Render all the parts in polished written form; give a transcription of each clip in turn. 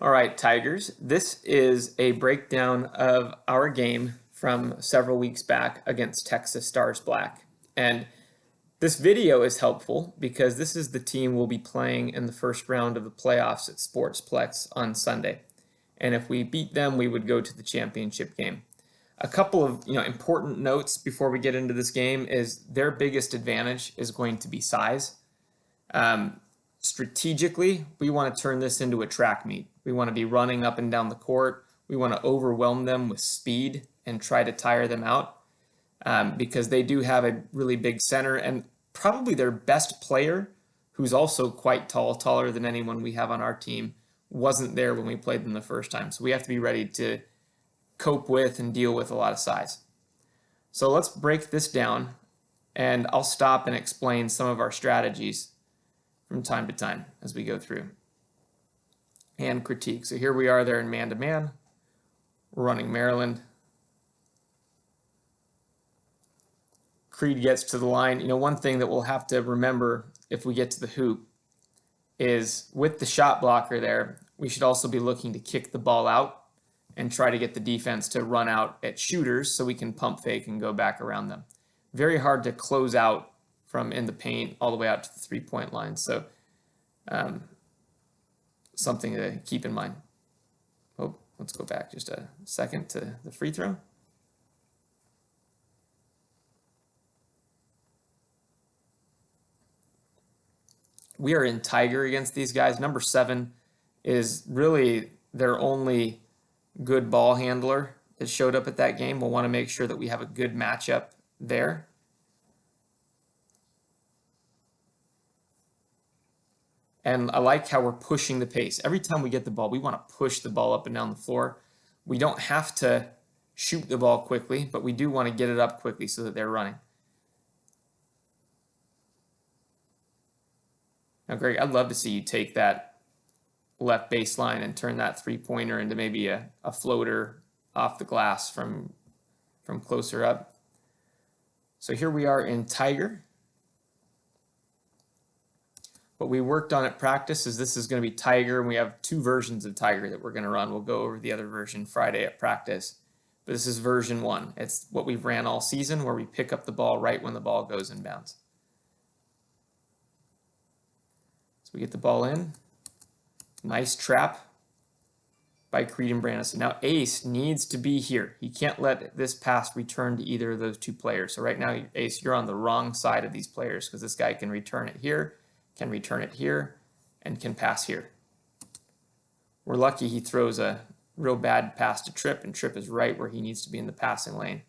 All right, Tigers, this is a breakdown of our game from several weeks back against Texas Stars Black. And this video is helpful because this is the team we'll be playing in the first round of the playoffs at Sportsplex on Sunday. And if we beat them, we would go to the championship game. A couple of important notes before we get into this game is their biggest advantage is going to be size. Strategically, we want to turn this into a track meet. We want to be running up and down the court. We want to overwhelm them with speed and try to tire them out because they do have a really big center, and probably their best player, who's also quite tall, taller than anyone we have on our team, wasn't there when we played them the first time. So we have to be ready to cope with and deal with a lot of size. So let's break this down, and I'll stop and explain some of our strategies from time to time as we go through. And critique. So here we are there in man-to-man. We're running Maryland. Creed gets to the line. One thing that we'll have to remember if we get to the hoop is with the shot blocker there, we should also be looking to kick the ball out and try to get the defense to run out at shooters so we can pump fake and go back around them. Very hard to close out from in the paint all the way out to the three-point line. So something to keep in mind. Oh, let's go back just a second to the free throw. We are in Tiger against these guys. Number 7 is really their only good ball handler that showed up at that game. We'll want to make sure that we have a good matchup there. And I like how we're pushing the pace. Every time we get the ball, we want to push the ball up and down the floor. We don't have to shoot the ball quickly, but we do want to get it up quickly so that they're running. Now, Greg, I'd love to see you take that left baseline and turn that three-pointer into maybe a floater off the glass from closer up. So here we are in Tiger. What we worked on at practice is this is going to be Tiger, and we have 2 versions of Tiger that we're going to run. We'll go over the other version Friday at practice. But this is version 1. It's what we've ran all season, where we pick up the ball right when the ball goes inbounds. So we get the ball in. Nice trap by Creed and Brandison. Now Ace needs to be here. He can't let this pass return to either of those 2 players. So right now, Ace, you're on the wrong side of these players because this guy can return it here, can return it here, and can pass here. We're lucky he throws a real bad pass to Tripp, and Tripp is right where he needs to be in the passing lane.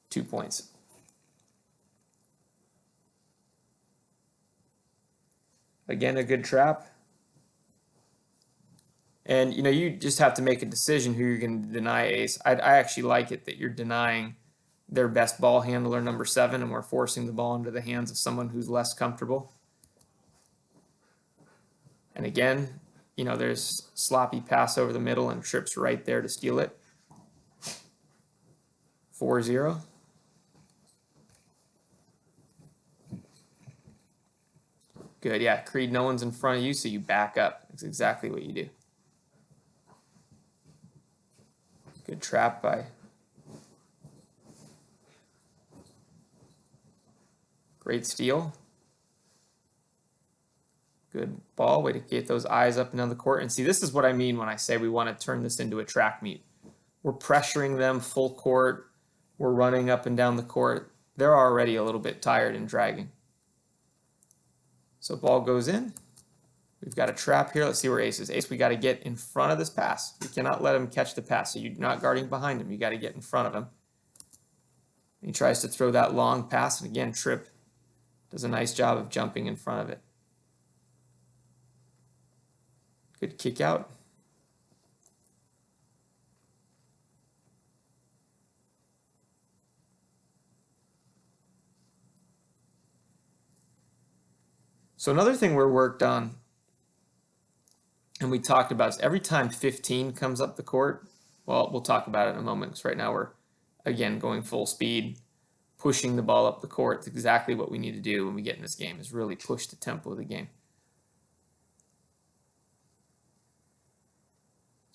2 points. Again, a good trap. And, you just have to make a decision who you're going to deny Ace. I actually like it that you're denying their best ball handler, number 7, and we're forcing the ball into the hands of someone who's less comfortable. And again, there's sloppy pass over the middle, and Tripp's right there to steal it. 4-0. Good, yeah, Creed, no one's in front of you, so you back up. That's exactly what you do. Good trap by great steal. Good ball, way to get those eyes up and down the court. And see, this is what I mean when I say we want to turn this into a track meet. We're pressuring them full court. We're running up and down the court. They're already a little bit tired and dragging. So ball goes in. We've got a trap here. Let's see where Ace is. Ace, we got to get in front of this pass. We cannot let him catch the pass. So you're not guarding behind him. You got to get in front of him. He tries to throw that long pass, and again, Tripp does a nice job of jumping in front of it. Good kick out. So another thing we're worked on, and we talked about, is every time 15 comes up the court, well, we'll talk about it in a moment, because right now we're, again, going full speed, pushing the ball up the court. It's exactly what we need to do when we get in this game, is really push the tempo of the game.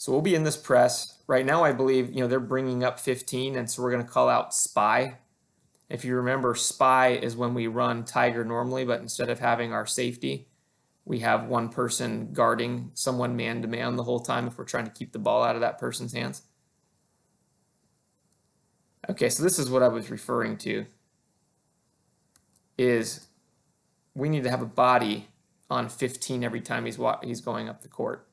So we'll be in this press. Right now, I believe, they're bringing up 15, and so we're going to call out spy. If you remember, spy is when we run tiger normally, but instead of having our safety, we have one person guarding someone man-to-man the whole time if we're trying to keep the ball out of that person's hands. Okay, so this is what I was referring to, is we need to have a body on 15 every time he's going up the court.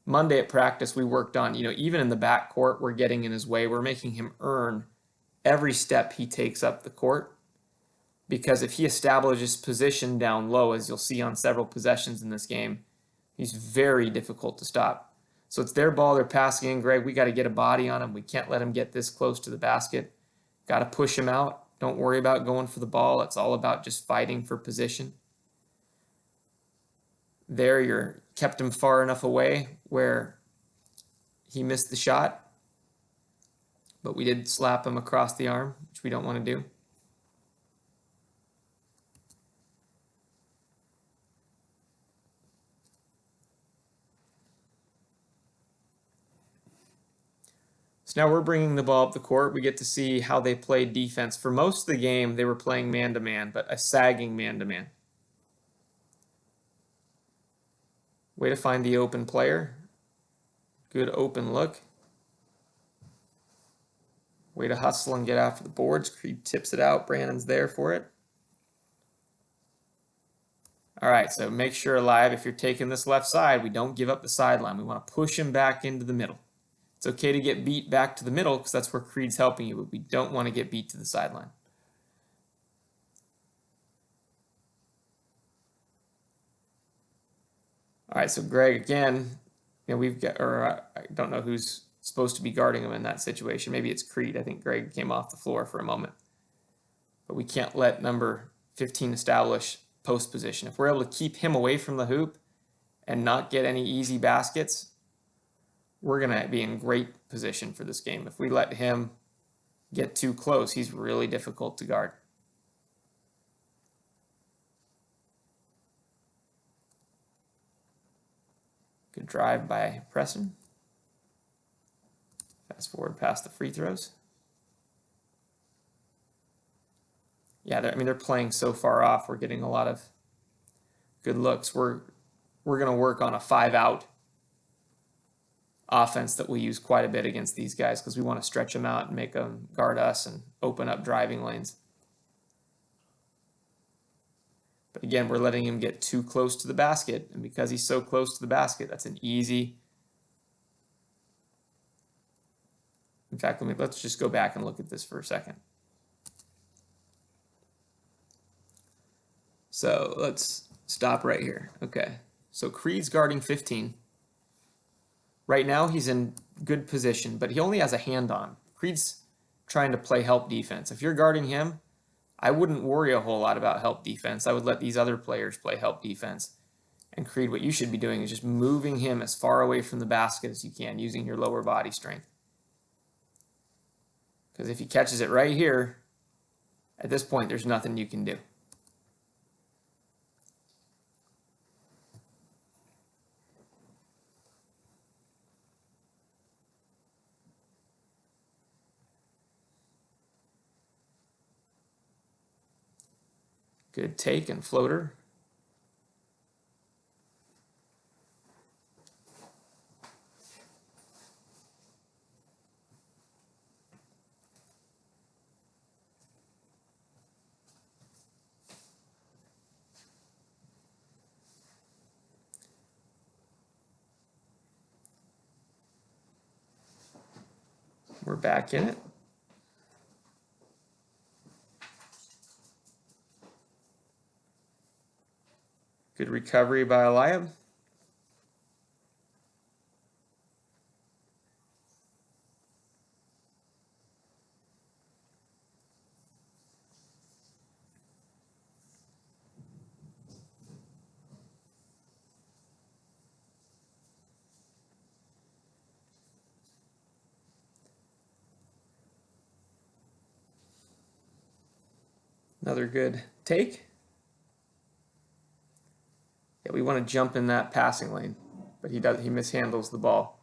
Monday at practice, we worked on, even in the back court, we're getting in his way. We're making him earn every step he takes up the court, because if he establishes position down low, as you'll see on several possessions in this game, he's very difficult to stop. So it's their ball, they're passing in. Greg, we got to get a body on him. We can't let him get this close to the basket. Got to push him out. Don't worry about going for the ball. It's all about just fighting for position. There, you're kept him far enough away where he missed the shot, but we did slap him across the arm, which we don't want to do. So now we're bringing the ball up the court. We get to see how they played defense. For most of the game, they were playing man-to-man, but a sagging man-to-man. Way to find the open player. Good open look. Way to hustle and get after the boards. Creed tips it out. Brandon's there for it. All right, so make sure alive, if you're taking this left side, we don't give up the sideline. We want to push him back into the middle. It's okay to get beat back to the middle because that's where Creed's helping you, but we don't want to get beat to the sideline. All right, so Greg, again, we've got, or I don't know who's supposed to be guarding him in that situation. Maybe it's Creed. I think Greg came off the floor for a moment. But we can't let number 15 establish post position. If we're able to keep him away from the hoop and not get any easy baskets, we're going to be in great position for this game. If we let him get too close, he's really difficult to guard. Good drive by Preston. Fast forward past the free throws. Yeah, they're playing so far off. We're getting a lot of good looks. We're going to work on a 5-out offense that we use quite a bit against these guys because we want to stretch them out and make them guard us and open up driving lanes. But again, we're letting him get too close to the basket, and because he's so close to the basket, that's an easy. In fact, let's just go back and look at this for a second. So let's stop right here. Okay, so Creed's guarding 15. Right now he's in good position, but he only has a hand on. Creed's trying to play help defense. If you're guarding him, I wouldn't worry a whole lot about help defense. I would let these other players play help defense. And Creed, what you should be doing is just moving him as far away from the basket as you can, using your lower body strength. Because if he catches it right here, at this point, there's nothing you can do. Good take and floater. We're back in it. Good recovery by Eliab. Another good take. Yeah, we want to jump in that passing lane, but he mishandles the ball.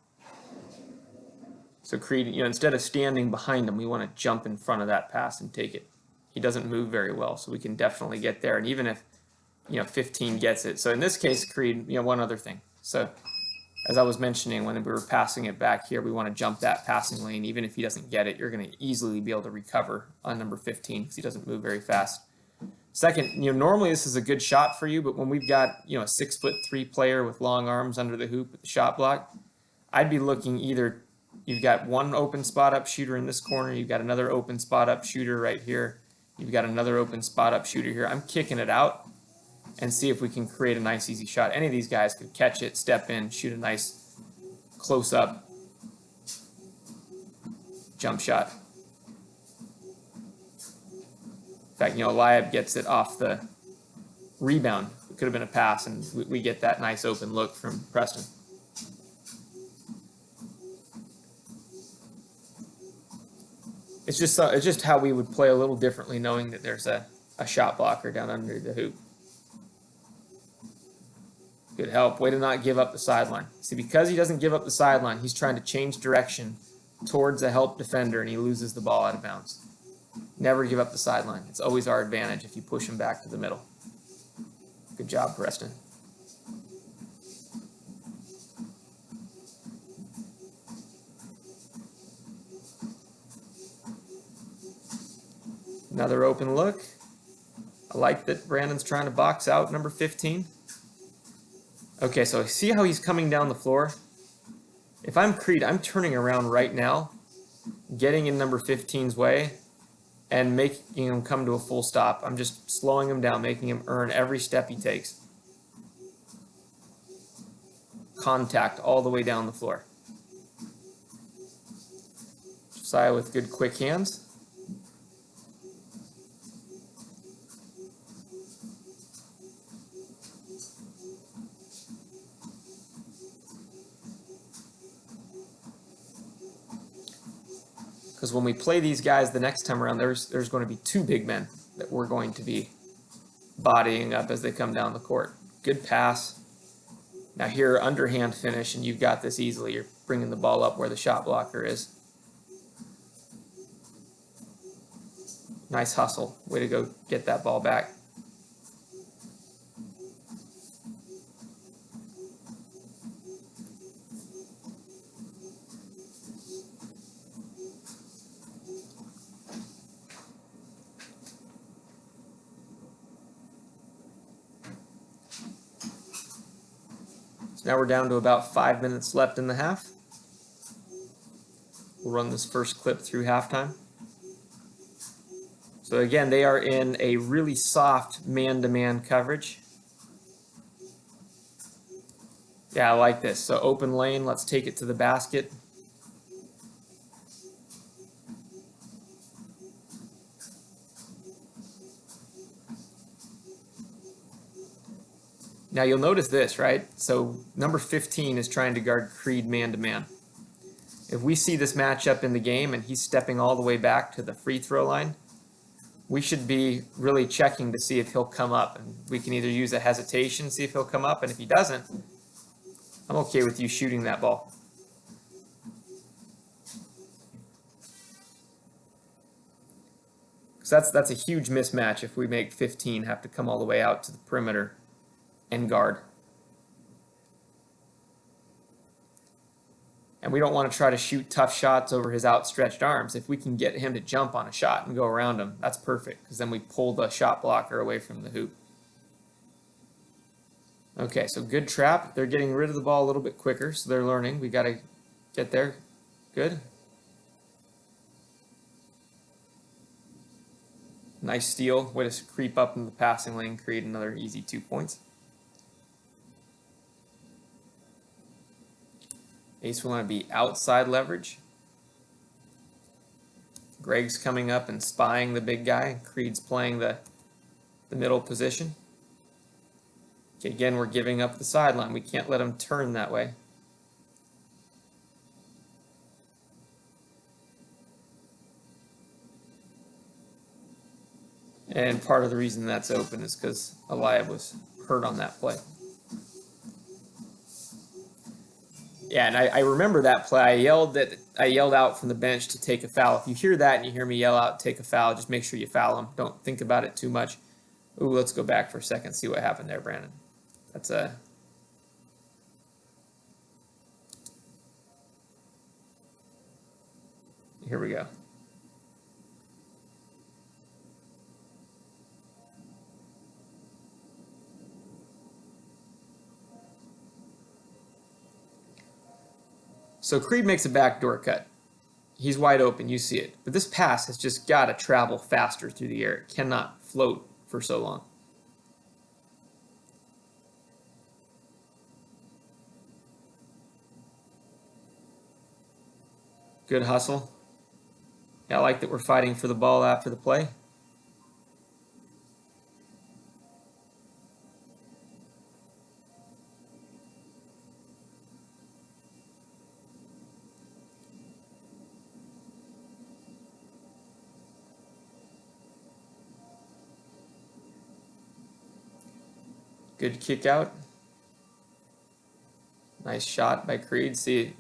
So Creed, instead of standing behind him, we want to jump in front of that pass and take it. He doesn't move very well, so we can definitely get there. And even if, 15 gets it. So in this case, Creed, one other thing. So as I was mentioning, when we were passing it back here, we want to jump that passing lane. Even if he doesn't get it, you're going to easily be able to recover on number 15 because he doesn't move very fast. Second, normally this is a good shot for you, but when we've got, a 6'3" player with long arms under the hoop with the shot block, I'd be looking either you've got one open spot up shooter in this corner, you've got another open spot up shooter right here, you've got another open spot up shooter here. I'm kicking it out and see if we can create a nice easy shot. Any of these guys could catch it, step in, shoot a nice close up jump shot. In fact, Eliab gets it off the rebound. It could have been a pass, and we get that nice open look from Preston. It's just how we would play a little differently, knowing that there's a shot blocker down under the hoop. Good help. Way to not give up the sideline. See, because he doesn't give up the sideline, he's trying to change direction towards a help defender, and he loses the ball out of bounds. Never give up the sideline. It's always our advantage if you push him back to the middle. Good job, Preston. Another open look. I like that Brandon's trying to box out number 15. Okay, so see how he's coming down the floor? If I'm Creed, I'm turning around right now, getting in number 15's way, and making him come to a full stop. I'm just slowing him down, making him earn every step he takes. Contact all the way down the floor. Josiah with good quick hands. Because when we play these guys the next time around, there's going to be two big men that we're going to be bodying up as they come down the court. Good pass. Now here, underhand finish, and you've got this easily. You're bringing the ball up where the shot blocker is. Nice hustle. Way to go get that ball back. Now we're down to about 5 minutes left in the half. We'll run this first clip through halftime. So again, they are in a really soft man-to-man coverage. Yeah, I like this. So open lane, let's take it to the basket. Now you'll notice this, right? So number 15 is trying to guard Creed man-to-man. If we see this matchup in the game and he's stepping all the way back to the free throw line, we should be really checking to see if he'll come up. And we can either use a hesitation, see if he'll come up, and if he doesn't, I'm okay with you shooting that ball. Because that's a huge mismatch if we make 15 have to come all the way out to the perimeter and guard. And we don't want to try to shoot tough shots over his outstretched arms. If we can get him to jump on a shot and go around him, that's perfect, because then we pull the shot blocker away from the hoop. Okay, so good trap. They're getting rid of the ball a little bit quicker, so they're learning. We got to get there. Good. Nice steal. Way to creep up in the passing lane, create another easy 2 points. Ace, we want to be outside leverage. Greg's coming up and spying the big guy. Creed's playing the middle position. Okay, again, we're giving up the sideline. We can't let him turn that way. And part of the reason that's open is because Eliab was hurt on that play. Yeah, and I remember that play. I yelled out from the bench to take a foul. If you hear that and you hear me yell out, take a foul, just make sure you foul him. Don't think about it too much. Ooh, let's go back for a second, see what happened there, Brandon. That's a... Here we go. So Creed makes a backdoor cut. He's wide open, you see it. But this pass has just got to travel faster through the air. It cannot float for so long. Good hustle. Yeah, I like that we're fighting for the ball after the play. Good kick out. Nice shot by Creed. See,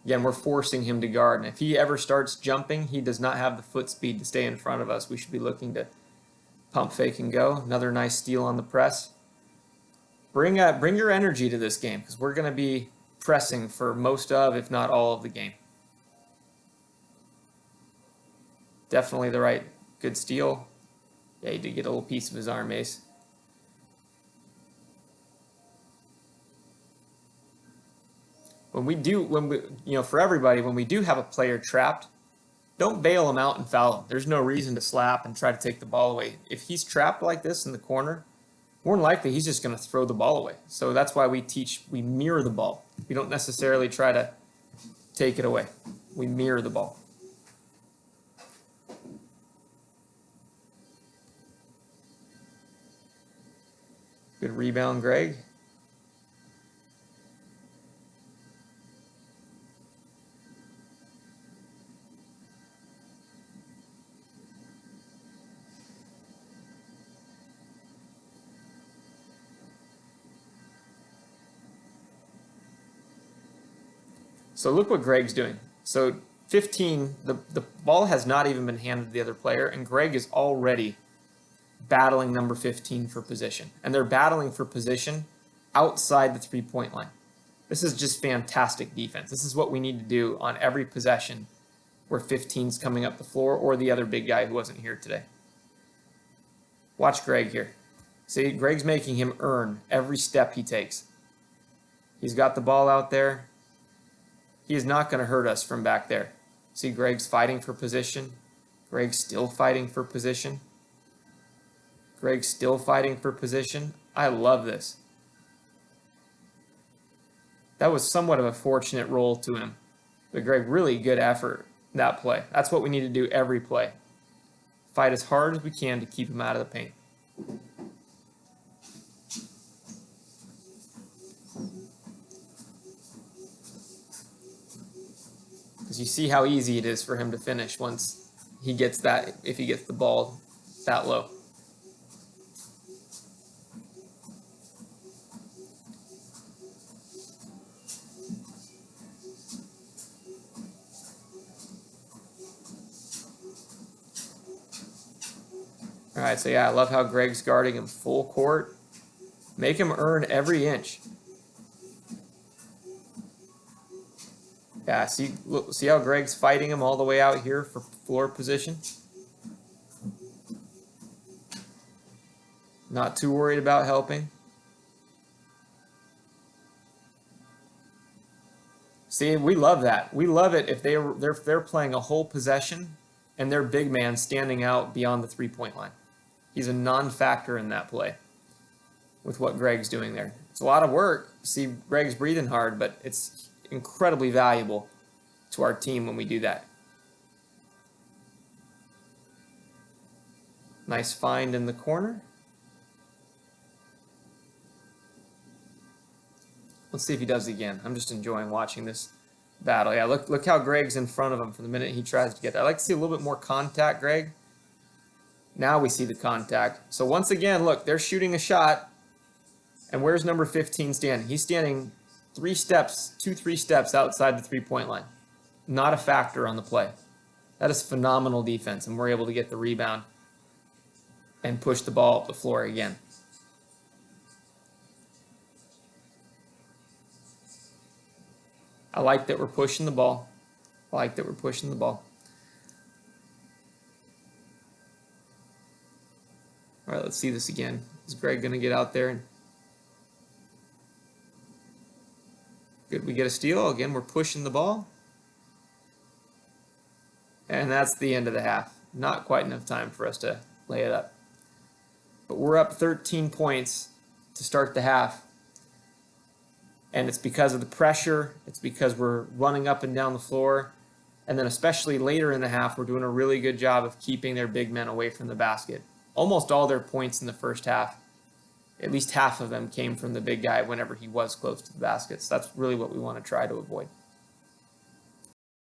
again, we're forcing him to guard. And if he ever starts jumping, he does not have the foot speed to stay in front of us. We should be looking to pump fake and go. Another nice steal on the press. Bring your energy to this game because we're going to be pressing for most of, if not all of the game. Definitely the right good steal. Yeah, he did get a little piece of his arm, Ace. For everybody, when we do have a player trapped, don't bail him out and foul him. There's no reason to slap and try to take the ball away. If he's trapped like this in the corner, more than likely he's just going to throw the ball away. So that's why we mirror the ball. We don't necessarily try to take it away. We mirror the ball. Good rebound, Greg. So look what Greg's doing. So 15, the ball has not even been handed to the other player, and Greg is already battling number 15 for position. And they're battling for position outside the three-point line. This is just fantastic defense. This is what we need to do on every possession where 15's coming up the floor or the other big guy who wasn't here today. Watch Greg here. See, Greg's making him earn every step he takes. He's got the ball out there. He is not going to hurt us from back there. See, Greg's fighting for position. Greg's still fighting for position. Greg's still fighting for position. I love this. That was somewhat of a fortunate roll to him. But Greg, really good effort that play. That's what we need to do every play. Fight as hard as we can to keep him out of the paint. Because you see how easy it is for him to finish once he gets that, if he gets the ball that low. All right, so yeah, I love how Greg's guarding him full court. Make him earn every inch. Yeah, see how Greg's fighting him all the way out here for floor position? Not too worried about helping. See, we love that. We love it if they're playing a whole possession and their big man standing out beyond the three-point line. He's a non-factor in that play with what Greg's doing there. It's a lot of work. See, Greg's breathing hard, but it's incredibly valuable to our team when we do that. Nice find in the corner. Let's see if he does it again. I'm just enjoying watching this battle. Yeah, look how Greg's in front of him from the minute he tries to get there. I like to see a little bit more contact, Greg. Now we see the contact. So once again, look, they're shooting a shot. And where's number 15 standing? He's standing 3 steps outside the 3-point line. Not a factor on the play. That is phenomenal defense, and we're able to get the rebound and push the ball up the floor again. I like that we're pushing the ball. I like that we're pushing the ball. All right, let's see this again. Is Greg going to get out there? And good, we get a steal. Again, we're pushing the ball. And that's the end of the half. Not quite enough time for us to lay it up. But we're up 13 points to start the half. And it's because of the pressure. It's because we're running up and down the floor. And then especially later in the half, we're doing a really good job of keeping their big men away from the basket. Almost all their points in the first half, at least half of them, came from the big guy whenever he was close to the basket. So that's really what we want to try to avoid.